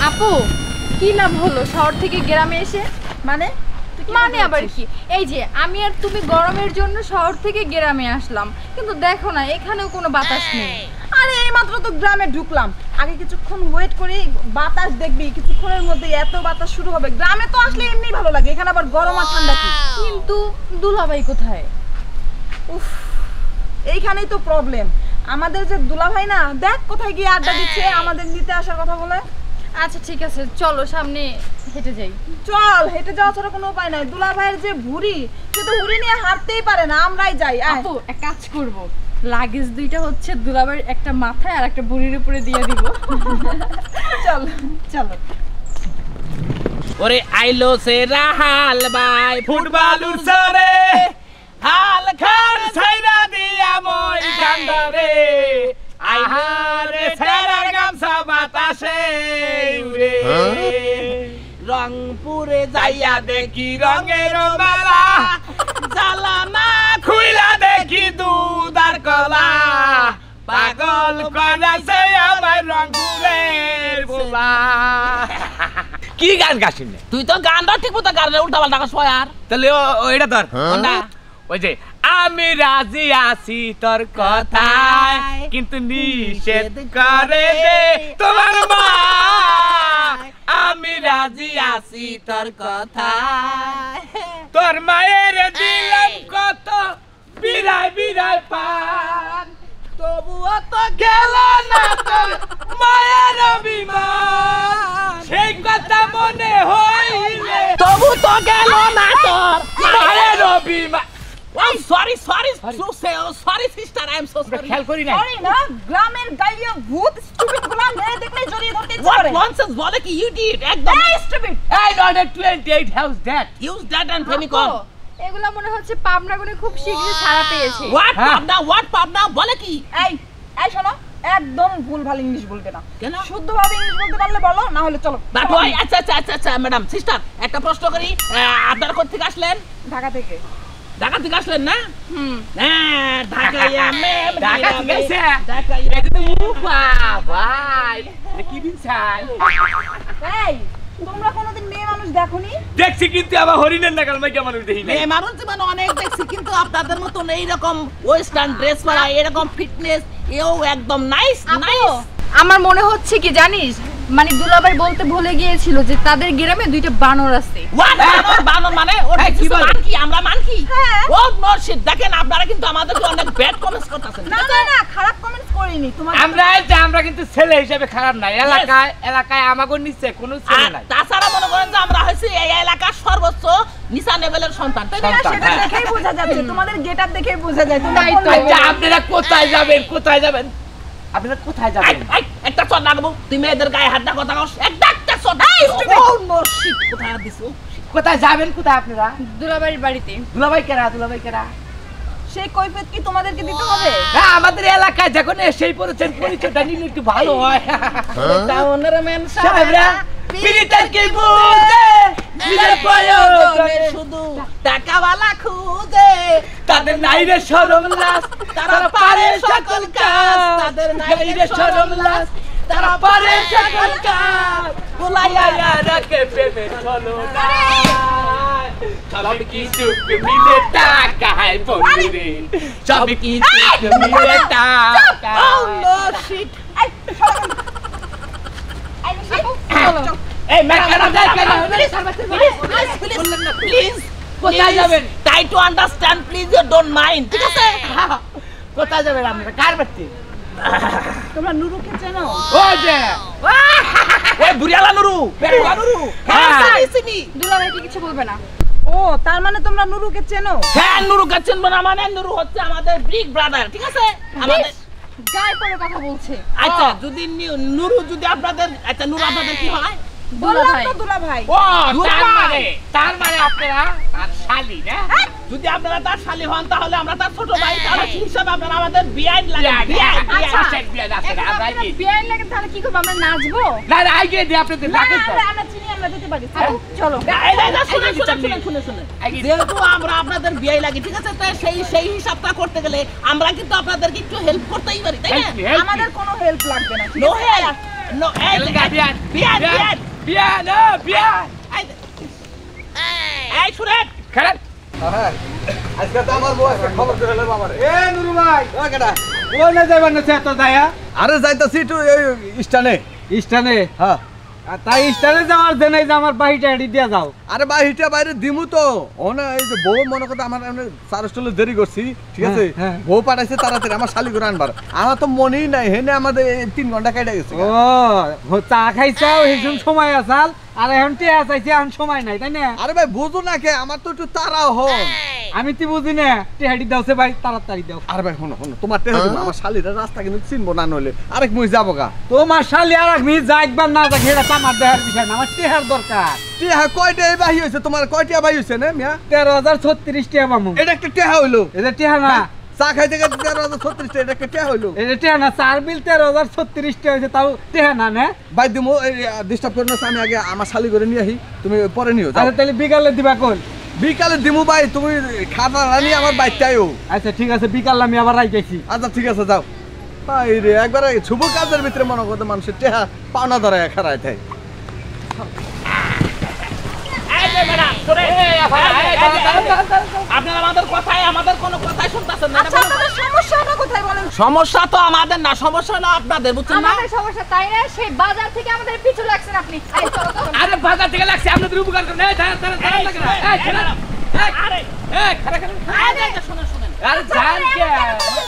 আপু কি লাভ হলো শহর থেকে গ্রামে এসে? মানে মানে আবার কি, এই যে আমি আর তুমি গরমের জন্য শহর থেকে গ্রামে আসলাম, কিন্তু দেখো না এখানেও কোনো বাতাস নেই। আরে এইমাত্র তো গ্রামে ঢুকলাম, আগে কিছুক্ষণ ওয়েট করি, বাতাস দেখবি, কিছুক্ষণের মধ্যে এত বাতাস শুরু হবে। গ্রামে তো আসলে এমনি ভালো লাগে, এখানে আবার গরম আর ঠান্ডা কি। কিন্তু দুলাভাই কোথায়? উফ, এইখানেই তো প্রবলেম। আমাদের যে দুলাভাই না, দেখ কোথায় গিয়ে আড্ডা দিচ্ছে আমাদের নিতে আসার কথা বলে। আচ্ছা ঠিক আছে, চলো সামনে হেঁটে যাই। চল, হেঁটে যাওয়া ছাড়া কোনো উপায় নাই। দুলাভাইয়ের যে ভুঁড়ি, সে তো ভুঁড়ি নিয়ে হাঁটতেই পারে না, আমরাই যাই। আপু এক কাজ করব, লাগেজ দুইটা হচ্ছে দুলাভাইয়ের একটা মাথায় আর একটা বুড়ির উপরে দিয়ে দিব। চল চলো। ওরে আইলো সে রাহাল ভাই ফুটবল সরে হাল খান ছাইরা দিয়া মই কান্দারে আইহারে সেরার গামছা বাতাসে উড়ে রংপুরে যাইয়া দেখি রঙের মেলা জালানা খুইলা দেখি দুধ আর কলা পাগল করাছে আমার রংপুরের পোলা। কি গান গাছিস? তুই তো গানটা ঠিক মতো গান উল্টা পাল্টা গাছ আর তাহলে ওইটা ধর ওই যে আমি রাজি আছি তোর কথায় কিন্তু নিষেধ করে দে তোমার মা। আমি রাজি আছি তোর কথায় তোর মায়ের দিলাম কত বিরাই বিরাই পান তবুও তো গেল না তোর মায়ের অভিমান। সেই কথা মনে হইলে তবু তো গেল না তোর মায়ের অভিমান। I'm sorry sister, I'm so sorry. খেয়াল করি না। সরি না, গ্রামের গাইয়া ভূত স্টুপিড গুলা মেরে দেখলেই জড়িয়ে ধরতে ইচ্ছে What করে। nonsense বলে কি idiot একদম। এই stupid. Hey, not at 28 how's that? Use that and Phenicol. এগুলা মনে হচ্ছে পাবনা গুনে খুব শীঘ্রই ছাড়া পেয়েছে। What পাবনা বলে কি? এই শোনো, একদম ভুলভাল ইংলিশ বলবে না। কেন? শুদ্ধভাবে ইংলিশ বলতে পারলে বলো, না হলে চলো। আচ্ছা ম্যাডাম সিস্টার একটা প্রশ্ন করি, আপনারা কোথা থেকে আসলেন? ঢাকা থেকে। ঢাকা থেকে আসলেন না? হ্যাঁ ঢাকা থেকে ভাই কি দিন চাই। এই তোমরা কোনোদিন মেয়ে মানুষ দেখোনি? দেখছি কিন্তু আবার হরিণের নাগাল মাইকা মানুষ দেখি না। মেয়ে মানুষ জীবনে অনেক দেখছি কিন্তু আপনাদের মতন এইরকম ওয়েস্টার্ন ড্রেস পরা এরকম ফিটনেস এও একদম নাইস। আমার মনে হচ্ছে কি জানিস, মানে দুলাভাই বলতে ভুলে গিয়েছিল যে তাদের গ্রামে দুইটা বানর আছে। বানর মানে ওটা কি মানকি? আমরা মানকি? ও নো শিট। দেখেন আপনারা কিন্তু আমাদেরকে অনেক ব্যাড কমেন্টস করতেছেন। না খারাপ কমেন্টস করিনি তোমার। আমরা কিন্তু ছেলে হিসেবে খারাপ না। এলাকায় আমাগো নিচে কোনো ছেলে নাই। তাছাড়া মনে করেন যে আমরা হইছি এই এলাকার সর্বোচ্চ নিচা লেভেলের সন্তান। তাই না? সেটা দেখেই বোঝা যাচ্ছে, তোমাদের গেটআপ দেখেই বোঝা যায়। আচ্ছা আপনারা কোথায় যাবেন? আপনারা কোথায় যাবেন? একটা চট লাগাবো। তুই মেয়েদের গায়ে হাত না কথা কস। একটা চট। ও নো শিট। কোথায় দিছো? কোথায় যাবেন? কোথায় আপনারা? দুলাভাইয়ের বাড়িতে। দুলাভাই কেরা? সেই কৈফিয়ত কি তোমাদেরকে দিতে হবে? হ্যাঁ, আমাদের এলাকায় যখন এসেই পড়েছেন পরিচয়টা নিলে একটু ভালো হয়। টাউনের মেন সাহেবরা পিরিতের কি বুঝে নিজের প্রয়োজনে শুধু টাকাওয়ালা খুঁজে তাদের নাই রে শরম লাজ তারা পারে সকল কাজ। তাদের নাই রে শরম লাজ তারা পারে সকল কাজ। বুলাইয়া রাখে প্রেমের চলো না সব কিছু মিলে টাকায় বন্ধুরে সব কিছু মিলে টাকা। Oh no shit. এই ম্যাডাম প্লিজ কোথায় যাবেন? Try to understand please, you don't mind. ঠিক আছে? কোথায় যাবেন আপনারা? কার বাড়িতে? তোমরা নুরুকে চেনো? ও যে এ বুড়িয়ালা নুরু, পেটুয়া নুরু। হ্যাঁ চিনি। দুলাভাইকে কিছু বলবে না। ও তার মানে তোমরা নুরুকে চেনো? হ্যাঁ নুরু কাছেন না, মানে নুরু হচ্ছে আমাদের বিগ ব্রাদার। ঠিক আছে? আমাদের গায়ে পড়ে কথা বলছে। আচ্ছা যদি নুরু যদি আপনাদের, আচ্ছা নুরু আপনাদের কি হয়? বললাম তো দুলাভাই। ও তার মানে আপনারা তার শালি না? যদি আপনারা তার শালি হন তাহলে আমরা তার ছোট ভাই, তাহলে সেই হিসাবে আপনারা আমাদের বিয়াইন লাগে। বিয়াইন লাগে তাহলে কি করব? আমরা নাচবো? না আগে দিয়ে আপনাদের ডাকেন তো। আমরা চিনি, আমরা দিতে পারি। চলো। শুনে যেহেতু আমরা আপনাদের বিয়াই লাগি, ঠিক আছে, তো সেই হিসাবটা করতে গেলে আমরা কিন্তু আপনাদেরকে একটু হেল্প করতেই পারি, তাই না? আমাদের কোনো হেল্প লাগবে না। No help. নো এই বিয়ান বিয়ান বিয়ান বিয়ান বিয়ান এই শুনেন খারাপ হ্যাঁ আজকে তো আমার বউ একটা খবর করে নেব আমার এ নুরু ভাই ও কেডা ও না যাবেন না তো দায়া আরে যাইতাছি একটু এই স্টানে স্টানে হ্যাঁ তাই স্টানে যাওয়ার দেন এই যে আমার বাড়িটা এডি দিয়া যাও আরে ভাই হিটা বাইরে দিমু তো ও না এই যে বউ মনে কথা আমার চারস্টলে দেরি করছি ঠিক আছে হ্যাঁ। বউ পাঠাইছে তাড়াতাড়ি আমার শালি করে আনবার আমার তো মনেই নাই হেনে আমাদের 3 ঘন্টা কেটে গেছে ও চা খাইছাও এইসব সময় আসাল আর এখন টিয়া চাইছি এখন সময় নাই তাই না আরে ভাই বুঝো না কে আমার তো একটু তাড়াও হন আমি তো বুঝি না টিহাডি দাওছে ভাই তাড়াতাড়ি দাও আরে ভাই শোনো শোনো তোমার টেহা দিবো আমার শালিরা রাস্তা কিন্তু চিনবো না নইলে আরেক মুই যাবো গা তোমার শালি আর আমি যা একবার না যা ঘেরা আমার দেহার বিষয় না আমার টিহার দরকার টেহা কয়টা এই ভাই হইছে তোমার কয়টা ভাই হইছে না মিয়া 13,036 টাকা পামু এটা একটা টেহা হইলো এটা টিহা না চা খাইতে গেছে 13,036 এটা একটা টেহা হইলো এটা টিহা না চার বিল 13,036 টাকা হয়েছে তাও টিহা না না ভাই দিমু ডিস্টার্ব করো না আমি আগে আমার শালি করে নিয়ে আহি তুমি পরে নিও যাও আচ্ছা তাহলে বিকালে দিবা কোন বিকালে দিমু ভাই তুমি খাতা রানি আমার বাইকটাইও আচ্ছা ঠিক আছে বিকালে আমি আবার রাইতেছি আচ্ছা ঠিক আছে যাও ভাই রে একবার শুভ কাজের ভিতরে মনে করতে মানুষের টেহা পাওনা ধরে খারায় থাকে এই যে ম্যাডাম শুনেন আপনারা আমাদের কোনো কথাই শুনতাছেন না আচ্ছা আপনাদের সমস্যাটা কোথায় বলেন সমস্যা তো আমাদের না সমস্যা না আপনাদের বুঝছেন না আমাদের সমস্যা তাই না সেই বাজার থেকে আমাদের পিছু লাগছেন আপনি এই চলো তো আরে বাজার থেকে লাগছে আপনাদের উপকার করেন এই দাঁড়া দাঁড়া লাগে না এই খারাপ আরে এই খারাপ এই শুনেন শুনেন আরে জান কে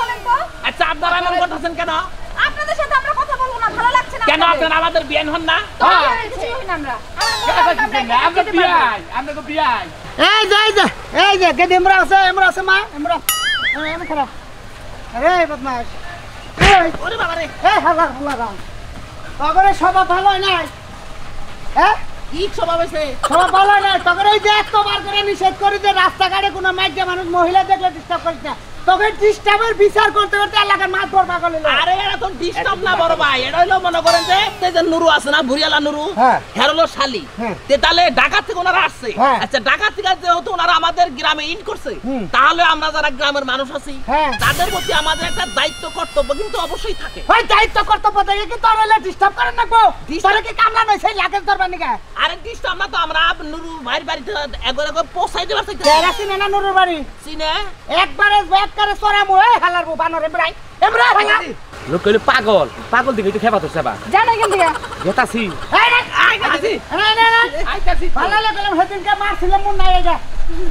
বলেন তো আচ্ছা আপনারা এমন করতেছেন কেন আপনাদের সাথে আমরা কথা বলবো না ভালো লাগছে না কেন আপনারা আমাদের বিয়ান হন না কিছুই হই না আমরা আমরা বিয়াই আমরা তো বিয়াই এই যে কে এমরা আছে মা এমরা আমি খারাপ আরে বদমাশ এই ওরে বাবা রে এই হালা রাম তগরে সবা ভালো নাই হ্যাঁ কি স্বভাব হইছে সবা ভালো নাই তগরে এই যে একবার করে নিষেধ করে যে রাস্তাঘাটে কোনো মাইকে মানুষ মহিলা দেখলে ডিস্টার্ব করিস না তোকে ডিস্টার্বের বিচার করতে করতে এলাকার মাঠ পর পাগল হলো আরে এটা তো ডিস্টার্ব না বড় ভাই এটা হইলো মনে করেন যে এই যে নুরু আছে না ভুরিয়ালা নুরু হ্যাঁ। হেরলো শালি হ্যাঁ। তে তাহলে ঢাকা থেকে ওনারা আসছে হ্যাঁ। আচ্ছা ঢাকা থেকে যেহেতু ওনারা আমাদের গ্রামে ইন করছে হুম। তাহলে আমরা যারা গ্রামের মানুষ আছি হ্যাঁ। তাদের প্রতি আমাদের একটা দায়িত্ব কর্তব্য কিন্তু অবশ্যই থাকে ওই দায়িত্ব কর্তব্য থেকে কি তোর হলে ডিস্টার্ব করেন না গো তোরে কি কামলা নয় সেই লাগেজ ধরবার নিকা আরে ডিস্টার্ব না তো আমরা নুরু ভাইয়ের বাড়িতে একবার পৌঁছাই দেবার চাইতে কেরাসিন না নুরুর বাড়ি চিনে একবারে একবারে সরামু এই হালার বউ বানর এমরাই হালা লোক কইলে পাগল পাগল দিকে তো খেবা তো সেবা জানো এখান থেকে গেতাছি এই রে আইতাছি আইতাছি ভালো লাগলাম সেদিনকে মারছিলাম মন নাই যা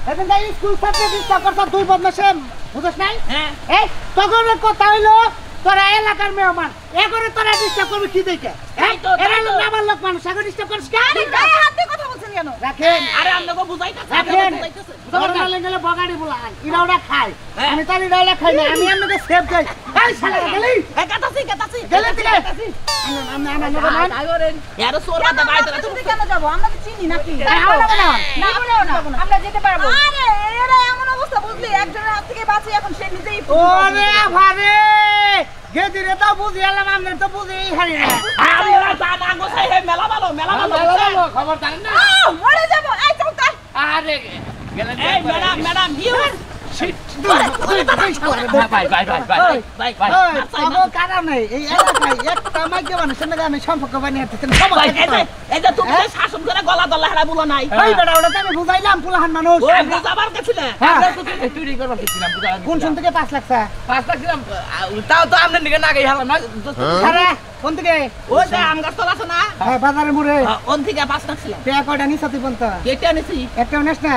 সেদিনকে স্কুল থেকে ডিস্টার্ব করতা দুই বদমাশে বুঝছ নাই হ্যাঁ এই তখন কথা হইলো তোরা এলাকার মেহমান এগরে তোরা ডিস্টার্ব করবি কি দেখে এই তো, এরা তাই তো। লোক আমার লোক মানুষ এগরে ডিস্টার্ব করিস কেন গায়ে হাত দিয়ে কথা বলছেন কেন রাখেন আরে আপনাকে বুঝাইতাছি রাখেন বুঝাইতাছি তোরা গেলে বগাড়ি বলান ইরা ওরা খায় হ্যাঁ। আমি তার ইরা খাই না আমি আপনাকে সেভ যাই এই শালা গেলি গাতাছি গেলে থেকে আমি এর সোর বাদা ভাই তোরা তুমি কেন যাবো আমরা তো চিনি নাকি আমরা যেতে পারবো আরে এরা এমন অবস্থা বুঝলি একজনের হাত থেকে বাঁচি এখন সে নিজেই ওরে ভারে গেদিরে তো বুঝি এলাম আমরা তো বুঝি হারি না আমরা জানা গোছাই হে মেলা ভালো খবর জানেন না মরে যাবো এই চল তাই আরে গেলেন এই ম্যাডাম ইউ ভাই ভাই কারণ নেই এই এলাকায় একটা মাইকে মানুষের নাকি আমি সম্পর্ক বানিয়ে এই যে তুমি শাসন করে গলা দলা হেরা বলো নাই ওই বেটা ওটা তো আমি বুঝাইলাম পুলাহান মানুষ ও বুঝাবার গেছিলে হ্যাঁ। চুরি করবার গেছিলাম কোন শুন থেকে 5 লাখ টাকা 5 লাখ দিলাম তাও তো আপনার দিকে না গেই হালাম না আরে কোন থেকে ওই যে আম গাছ তলা আছে না হ্যাঁ বাজারে মুড়ে ওন থেকে 5 লাখ ছিলাম টাকা কয়টা নিছ তুই বলতো কেটে আনিছি একটা নেস না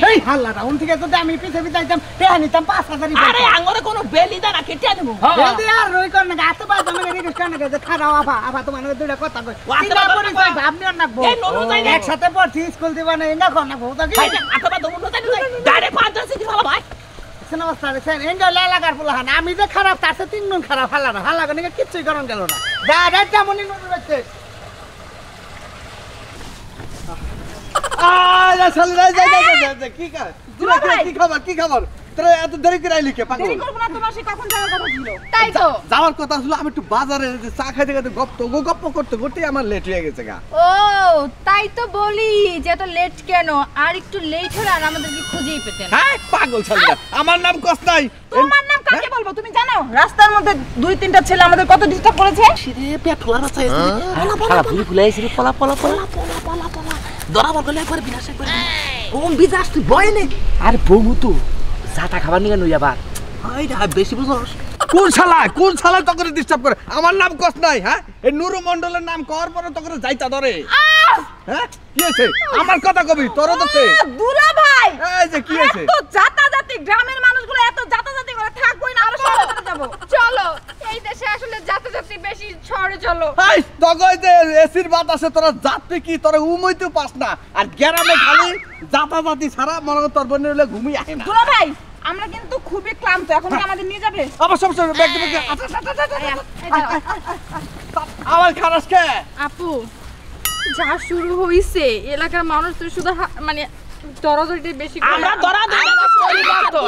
এই হাল্লাটা ওন থেকে যদি আমি পিছে পিছে যাইতাম টাকা নিতাম 5000 আরে আঙ্গরে কোনো বেলি দা না কেটে আনিমু জলদি আর রই কর না গাতে পাই তুমি রিকোয়েস্ট কর না যে খারাও আবা তোমার দুইটা কথা কই ও, আতে চিন্তা বাবা করি কই? ভাবনি আর নাকবো এই নুরু যাই না। একসাথে পড়ছি স্কুল দিবা না এঙ্গা কর না বউতা কি ভাই আতবা দমু তো জানি ডাইরেক্ট 5 আছে কি ভালো ভাই নমস্কার স্যার এন্ডা লাগার পোলাহান আমি যে খারাপ তার সাথে 3 গুণ খারাপ হালানো হালাগো নাকি কিচ্ছুই করন গেল না যা যেমনই নুরু হচ্ছে আয় শালি যাই কি খবর তোরা এত দেরি করে আইলি কে পাগল দেরি করবো না তোমার সে কখন যাওয়ার কথা ছিল তাই তো যাওয়ার কথা ছিল আমি একটু বাজারে যে চা খাইতে খাইতে গপ্প করতে আমার লেট হয়ে গেছে গা ও তাই তো বলি যে এত লেট কেন আর একটু লেট হলে আর আমাদেরকে খুঁজেই পেতেন হ্যাঁ পাগল শালিরা আমার নাম কস নাই তোমার নাম কাকে বলবো তুমি জানো রাস্তার মধ্যে 2-3টা ছেলে আমাদের কত ডিস্টার্ব করেছে রে পেট ফুলার আছে পলা ভুলি ফুলাইছি রে পলা পলা পলা দরা বল গলে একবার বিনাশ একবার ওম বিজাস তুই বয় নে আরে বউ তো জাতা খাবার নিয়ে নই আবার হাইডা বেশি বুঝছস কোন শালা তো করে ডিস্টার্ব করে আমার নাম কস নাই হ্যাঁ এই নুরু মণ্ডলের নাম কর পরে তো করে যাইতা ধরে হ্যাঁ কি হইছে আমার কথা কবি তোর তো সে দুলা ভাই এই যে কি হইছে এত জাতাজাতি গ্রামের মানুষগুলো এত জাতাজাতি করে থাকবই না আমরা শহরে চলে যাব চলো এই দেশে আসলে জাতি বেশি শহরে চলো এই তগই যে এসির বাতাসে তোরা যাত্রী কি তোরা উমইতেও পাস না আর গ্রামে খালি জাতাজাতি ছাড়া মনে কর তোর বোনের হলে ঘুমিয়ে আসে না দুলা ভাই আমরা কিন্তু খুবই ক্লান্ত এখন কি আমাদের নিয়ে যাবে অবশ্যই ব্যাগ আমার খারাপ কে আপু যা শুরু হইছে এলাকার মানুষ তো শুধু মানে দরাদরি বেশি করে আমরা দরা দরা করি না তো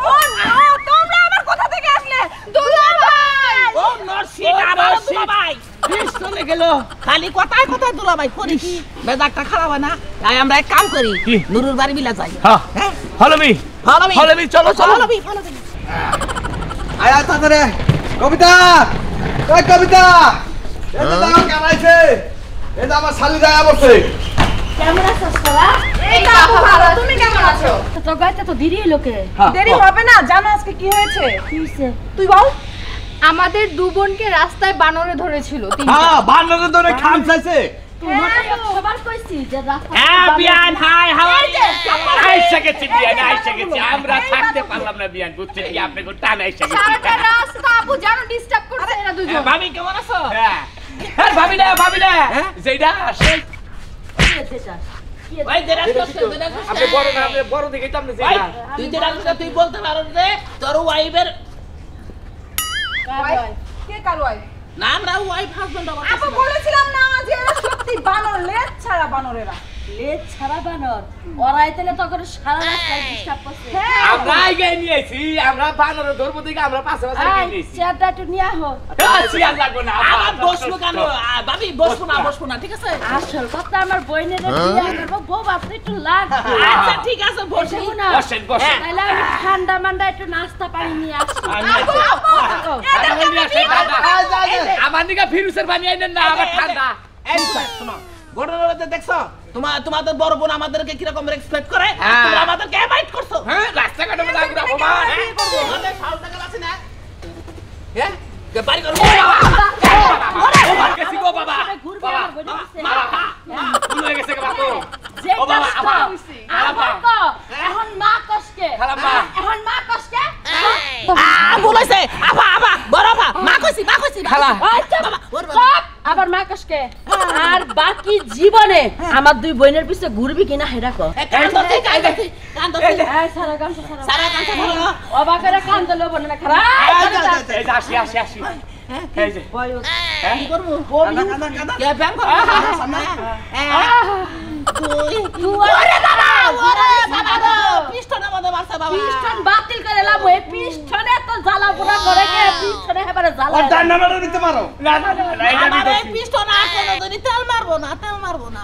ও নো তোমরা আমার কোথা থেকে আসলে দুলা ভাই ও নরসিং আবার দুলা ভাই বিষ চলে গেল খালি কথায় কথায় দুলা ভাই করি কি মেজাজটা খারাপ হয় না তাই আমরা এক কাম করি নুরুর বাড়ি বিলা যাই হ্যাঁ হলমি হলমি চলো চলো হলমি আয় আয় তাড়াতাড়ি কবিতা ওই কবিতা এই তো দাও কানাইছে এই তো আমার শালি যায় বসে কেমন আছিস তোরা? এই তো আপু ভালো তুমি কেমন আছো তো তোর গাইতে তো দেরি লোকে দেরি হবে না জানো আজকে কি হয়েছে কি হইছে? তুই বল আমাদের দু বোনকে রাস্তায় বানরে ধরেছিল হ্যাঁ বানরে ধরে খাম চাইছে তোমার সবার কইছি যে রাস্তা হ্যাঁ বিয়ান হাই হাউ আর ইউ আইসা গেছি বিয়ান আইসা গেছি আমরা থাকতে পারলাম না বিয়ান বুঝছেন কি আপনি কোন টান আইসা গেছি সারাটা রাস্তা আপু জানো ডিস্টার্ব করছে এরা দুজন ভাবি কেমন আছো হ্যাঁ হ্যাঁ ভাবি না যেটা সেই ভাই দেরা আপনি বড় না আপনি বড় দেখে তো আপনি ভাই যেটা তুই দেরা তুই বলতে পারো যে তোর ওয়াইফের কে কালওয়াই নাম রা ওয়াইফ হাজবেন্ড আপু বলেছিলাম না যে এরা সত্যি বানর লেজ ছাড়া বানরেরা লেজ ছাড়া বানর ওরাই তাহলে তো করে সারা রাস্তায় ডিস্টার্ব করছে আমরা আগে নিয়ে আইছি আমরা বানরে ধরবো দিকে আমরা পাশে পাশে নিয়ে নিয়েছি চেয়ারটা একটু নিয়ে আহো সিয়াল লাগবো না আমার বসবো কেন ভাবি বসবো না ঠিক আছে আসল কথা আমার বইনের বিয়ে করবো বউ বাপরে একটু লাগবে আচ্ছা ঠিক আছে বসি বসবো না বসেন বসেন তাহলে আমি ঠান্ডা মান্ডা একটু নাস্তা পানি নিয়ে আসছি আমার দিকে ফিরুসের পানি আইনেন না আবার ঠান্ডা এই শোনো ঘটনাটা দেখছো তোমাদের বড় বোন আমাদেরকে কি রকম রেসপেক্ট করে তোমরা আমাদেরকে অ্যাভয়েড করছো হ্যাঁ রাস্তাঘাটে মধ্যে আগুন অপমান মানে সাউন্ড টাকা আছে না হ্যাঁ বাড়ি করো গেছি গো বাবা ঘুরবে আমার বইনের পিছে। ভুল হয়ে গেছে বাবা যে ও বাবা কষ্ট আবার হইছে। আবার তো, এখন মা কষ্টে খালাম্মা। এখন মা কষ্টে বলেছে আবা বড় মা কইছি খালা। আবার মা কষ্টে আর বাকি জীবনে আমার দুই বোনের পিছে ঘুরবি কিনা হেডা কো এই সারা গান সারা অবাক করে কান দিলো বনে না খারাপ এই যে আসি এই যে কি করব কে ব্যাংক করব সামনে ওরে বাবা পিস্টন আমাদের মারছে বাবা পিস্টন বাতিল করে লাভ এই পিস্টনে তো জ্বালা পোড়া করে কে পিস্টনে হেবারে জ্বালা ডান নাম্বারে নিতে পারো না এটা আমার এই পিস্টন আর কোনোদিনই তেল মারবো না